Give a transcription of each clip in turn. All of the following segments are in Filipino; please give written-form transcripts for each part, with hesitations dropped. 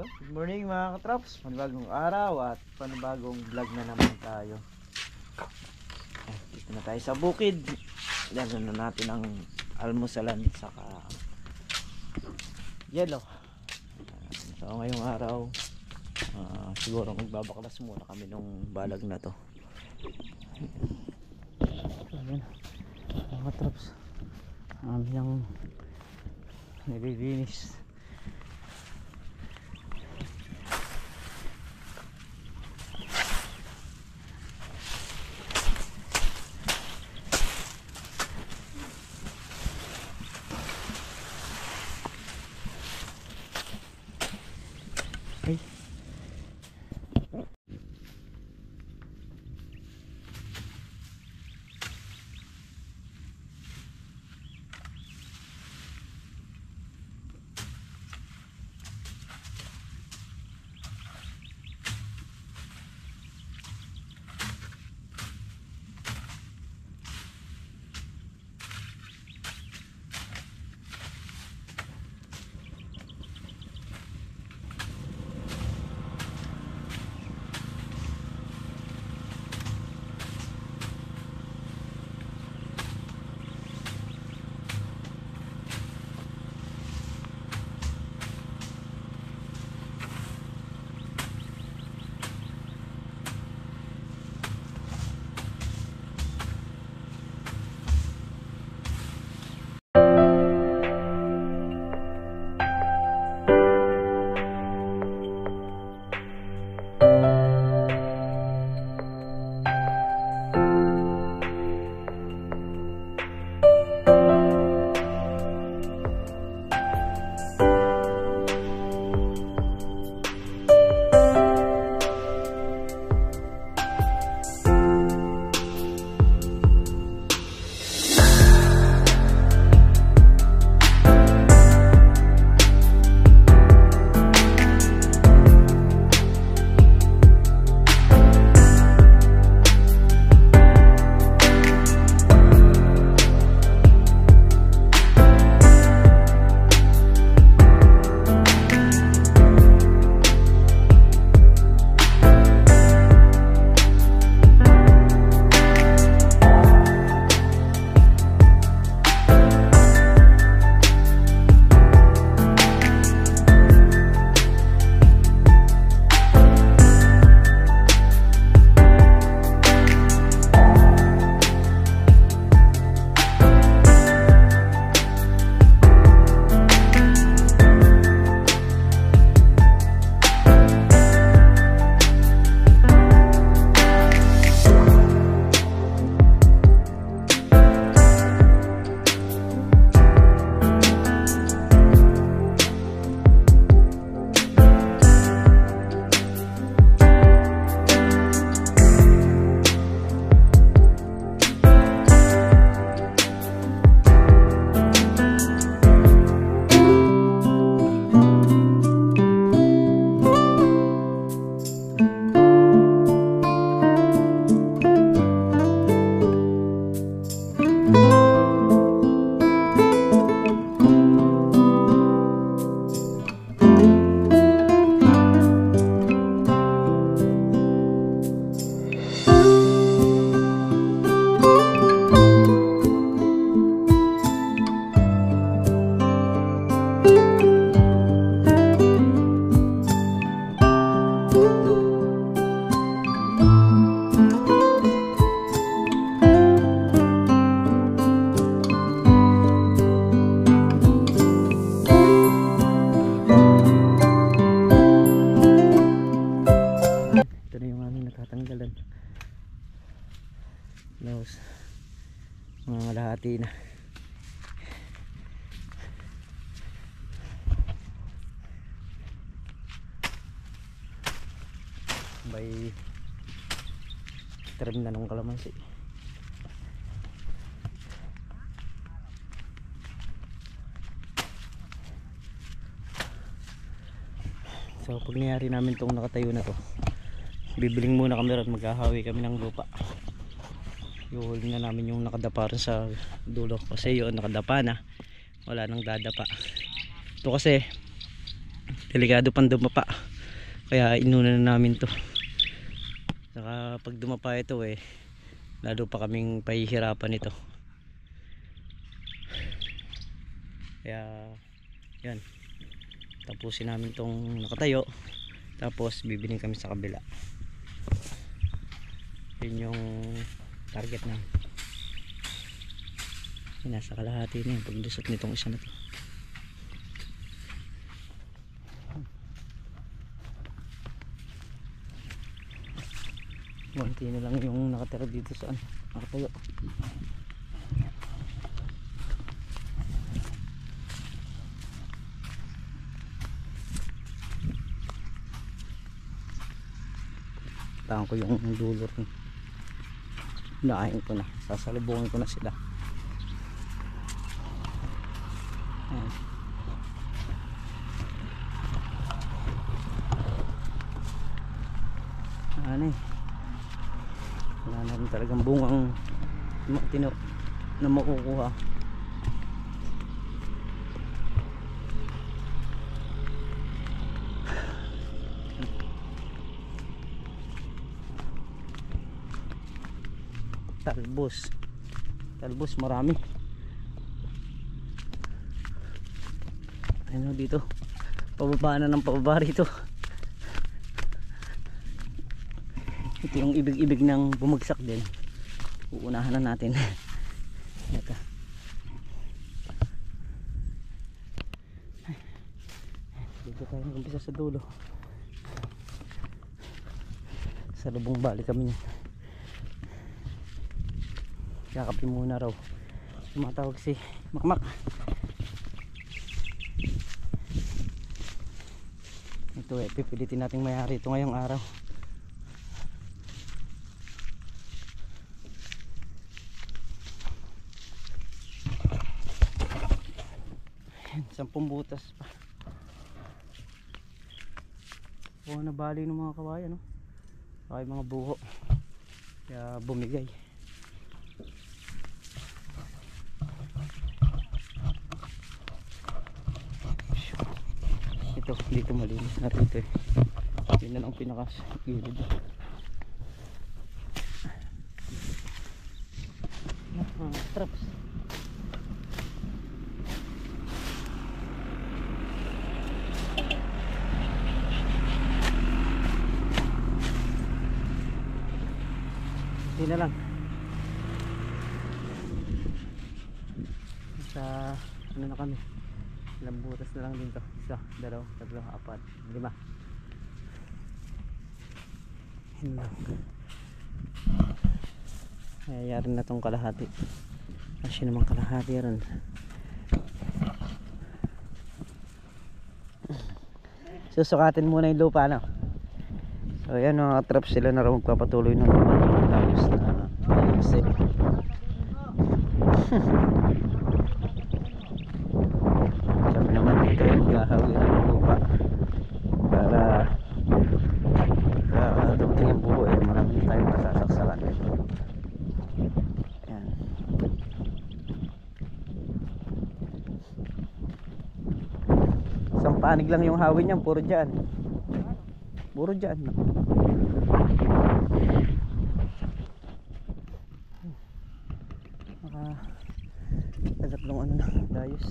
Good morning mga katrops, panibagong araw at panibagong vlog na naman tayo. Dito na tayo sa bukid. Lalo na natin ang almusalan saka yelo. So ngayong araw siguro magbabaklas muna kami nung balag na to. Ayan mga katrops, yung nililinis. Ay. Mga malahati na. By trim na nung kalamansi. So pag nangyari namin itong nakatayo na to, bibiling muna kami at maghahawi kami ng lupa. Iuhuli na namin yung nakadapa rin sa dulo kasi yun nakadapa na, wala nang dadapa. Ito kasi delikado pang dumapa, kaya inuna na namin to. Saka pag dumapa ito lalo pa kaming pahihirapan ito. Kaya yan, tapusin namin tong nakatayo, tapos bibiling kami sa kabila. Yun yung target namin. Nasa kalahati na yung paglusot nitong isa na to. Konti na lang yung nakatira dito sa nakatayo. Tahan ko yung dulo rin. Nakain ko na, sasalubungin ko na sila. Ayan. Ano wala na rin talagang bungang matino na makukuha. Talbos marami. Ano dito, pababa na ng pababa rito. Ito yung ibig-ibig ng bumagsak din. Uunahan na natin. Ito. Dito tayo mag-umpisa sa dulo. Sa lubong balik kami niyan. Kakapin muna raw. Tumatawag si Makmak. Ito pipilitin nating mayari ito ngayong araw. Ayan, 10 butas pa. Nabali ng mga kawayan, no? Ay mga buho. Kaya bumigay. Ito, dito malinis na rito yun na lang pinakas gilid. Traps. Hindi na lang sa na kami. Ilang butas na lang din to. 1, 2, 3, 4, 5. Yun lang. Ayari na tong kalahati. Kasi naman kalahati ron. Susukatin muna yung lupa, no? So yan, mga traps, sila na raw magpapatuloy ng tapos na ayusin. Kami naman dito yung gahawi ng lupa para dumating yung buho marami tayong masasaksakan. Yan. Isang panig lang yung hawin niyan, puro dyan. Puro dyan. Tatlong ano na, dayos.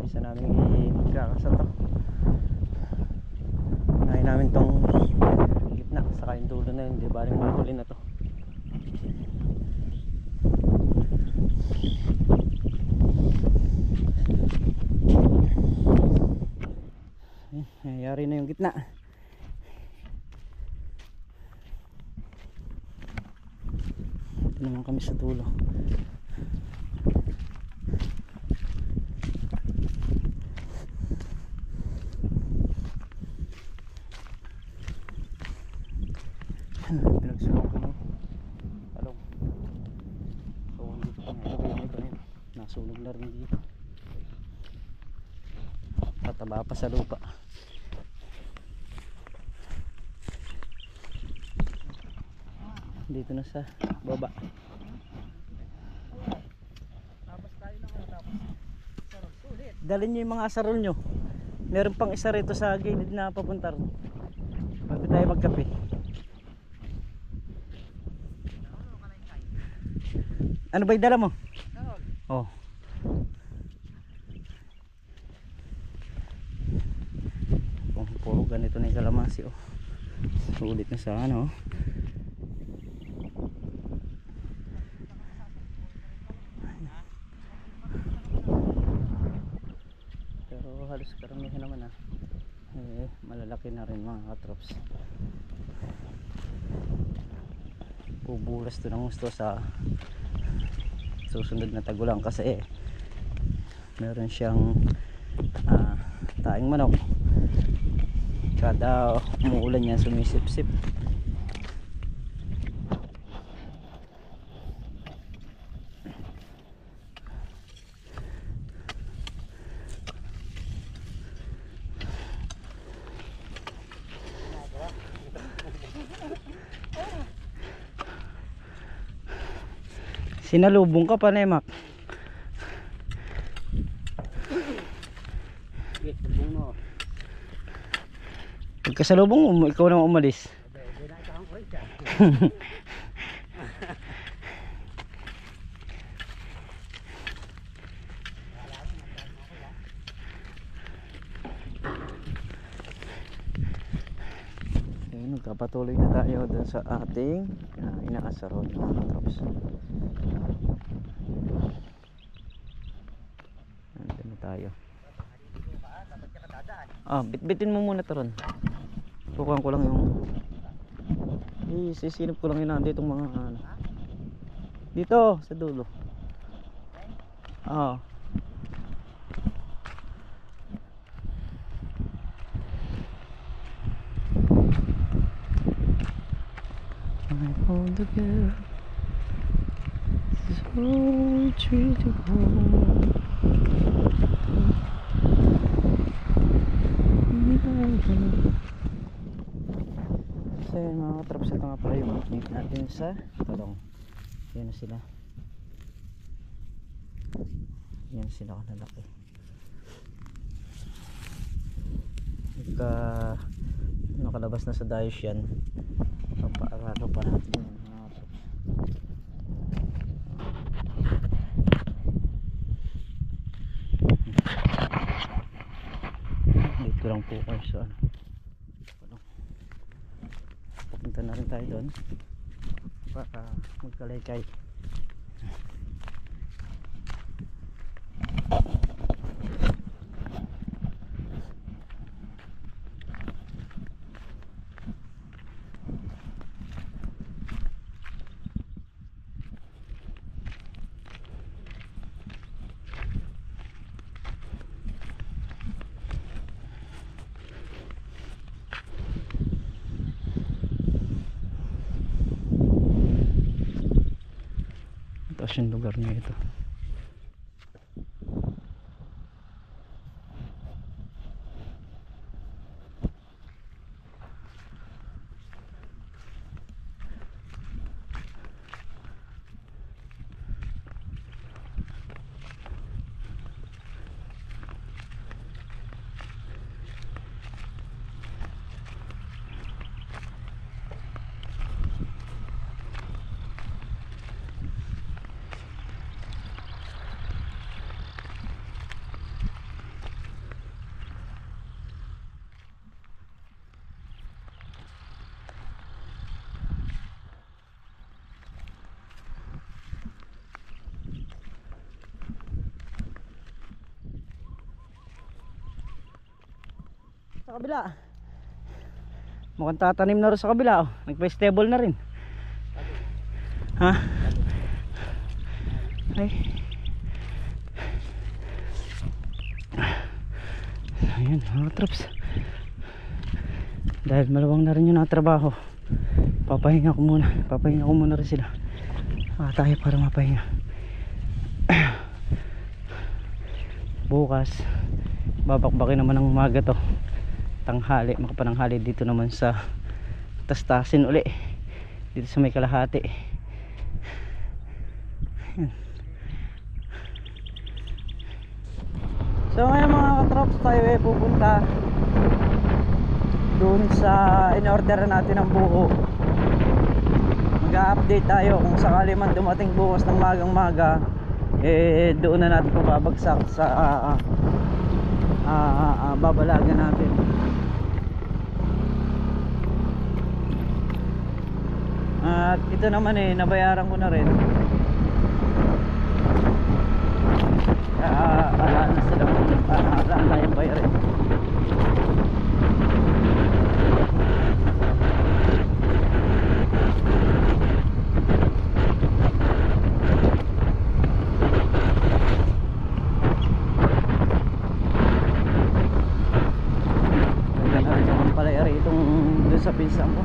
Isa namin ikakasa to. Ngayon namin tong gitna, saka yung dulo na yun, di ba rin mahuli na to. Nangyayari na yung gitna. Ito naman kami sa dulo. Pinagsulong ko yung talong. So hindi ko pa ngayon ito na nasunog na rin dito. Tataba pa sa lupa. Dito na sa baba. Dalhin nyo yung mga asarol nyo. Meron pang isa rito sa gilid na papunta ron. Bago tayo magkape. Ano ba yung dala mo? Oh. Puro ganito na yung kalamansi. Oh. Sulit na sa ano. Halos karamihan naman malalaki na rin mga katrops. Buburas to ng gusto sa susunod na tagulang kasi meron siyang taing manok. Kada umuulan yan sumisip-sip. Sinalubong ka pa, Nemak. Pagkasalubong mo, ikaw naman umalis. Nagkapatuloy na tayo dun sa ating inaasarol mga katrops. Nandun na tayo. Bitbitin mo muna to ron. Tukuhan ko lang yung sisinip ko lang yun nandito itong mga dito sa dulo. I found the girl, this whole tree to home. So yun mga katrops, ito nga pala yung update natin sa talong. Yan na sila. Yan sila kanalaki. Nakalabas na sa dayos yan. Papaarado pa natin yung mga katrops. Dito lang po kayo sa papunta na rin tayo doon para magkalaykay. Taas yung lugar niya ito. Sa kabila mukhang tatanim na rin sa kabila. Nagpa-stable na rin. Ha? Ay. Ayan mga traps, dahil maluwang na rin yung nakatrabaho, Papahinga ko muna rin sila. Tayo para mapahinga. Bukas babakbakin naman ng umaga to, tanghali, makapananghali dito naman sa Tastasin uli, dito sa may Kalahati. Yan. So ngayon mga katrops, tayo pupunta doon sa in-order natin ng buho. Mag-update tayo kung sakali man dumating bukas ng magang-maga, doon na natin babagsak sa babalagan natin. At ito naman nabayaran ko na rin. Wala na silang tayong bayarin. Sa pinsan ko.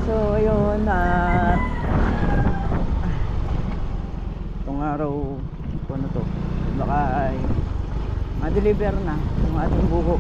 So ayun, itong araw ano to, baka ay ma-deliver na yung ating buko.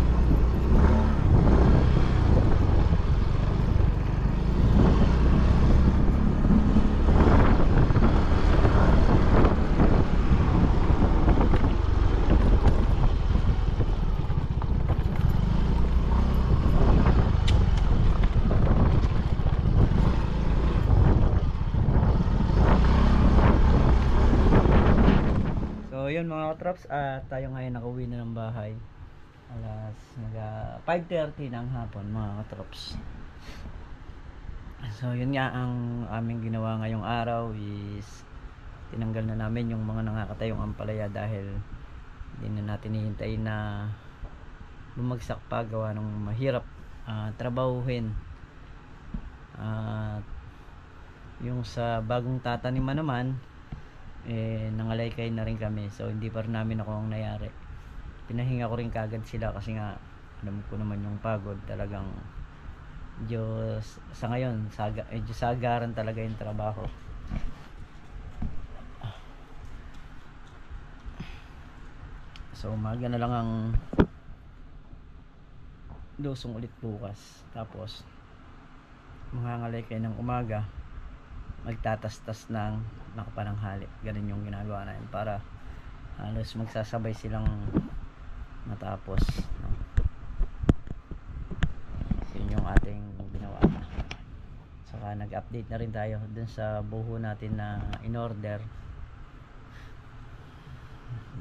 So yun mga katrops, tayo ngayon nakauwi na ng bahay. Alas 5:30 ng hapon mga katrops. So yun nga ang aming ginawa ngayong araw is tinanggal na namin yung mga nakakatayong ampalaya dahil hindi na natin hihintayin na bumagsak pa, gawa ng mahirap trabahuhin. Yung sa bagong tataniman naman nangalaykay na rin kami, so hindi pa rin namin ako ang nangyari. Pinahinga ko rin kagad sila kasi nga alam ko naman yung pagod talagang. Diyos, sa ngayon sagaran talaga yung trabaho. So umaga na lang ang dosong ulit bukas, tapos mangangalay ng umaga, magtatastas ng makapananghali. Ganun yung ginagawa namin para halos magsasabay silang matapos, no? Yun yung ating ginawa. Saka nag-update na rin tayo dun sa buho natin na in-order.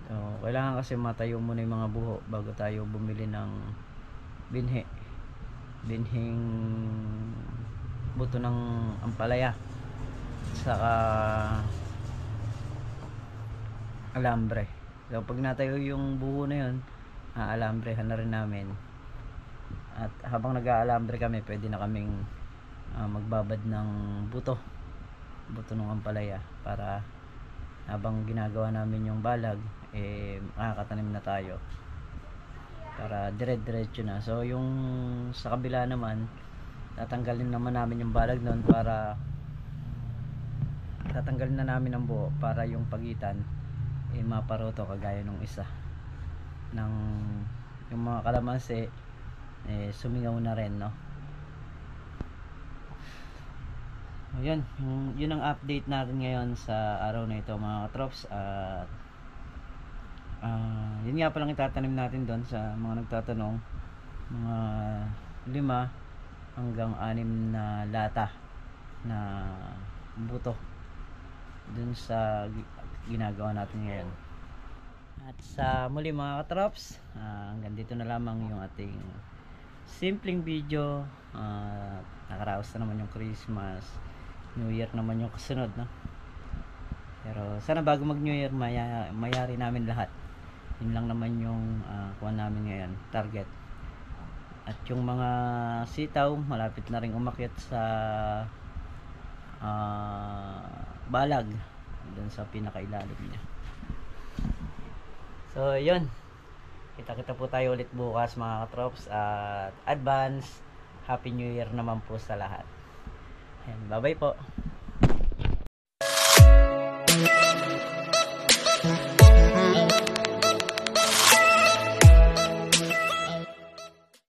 So, kailangan kasi matayo muna yung mga buho bago tayo bumili ng binhing buto ng ampalaya, saka alambre. So pag natayo yung buho na yun, aalambrehan na rin namin. At habang nag-aalambre kami, pwede na kaming magbabad ng buto ng ampalaya, para habang ginagawa namin yung balag, makakatanim na tayo para dire-diretso na. So yung sa kabila naman, tatanggalin naman namin yung balag noon, para tatanggalin na namin ang buo para yung pagitan maparoto kagaya nung isa ng yung mga kalamansi sumingaw na rin, no? Ayan, yun ang update natin ngayon sa araw na ito mga katrops. At yun nga palang itatanim natin doon sa mga nagtatanong, mga 5 hanggang 6 na lata na buto dun sa ginagawa natin ngayon. At sa muli mga katrops, hanggang dito na lamang yung ating simpleng video. Nakaraos na naman yung Christmas, New Year naman yung kasunod, no? Pero sana bago mag New Year mayari namin lahat. Yun lang naman yung kuha namin ngayon, target. At yung mga sitaw malapit na rin umakyat sa balag dun sa pinakailalim niya. So yun, kita-kita po tayo ulit bukas mga katrops, at advance Happy New Year naman po sa lahat. Bye bye po.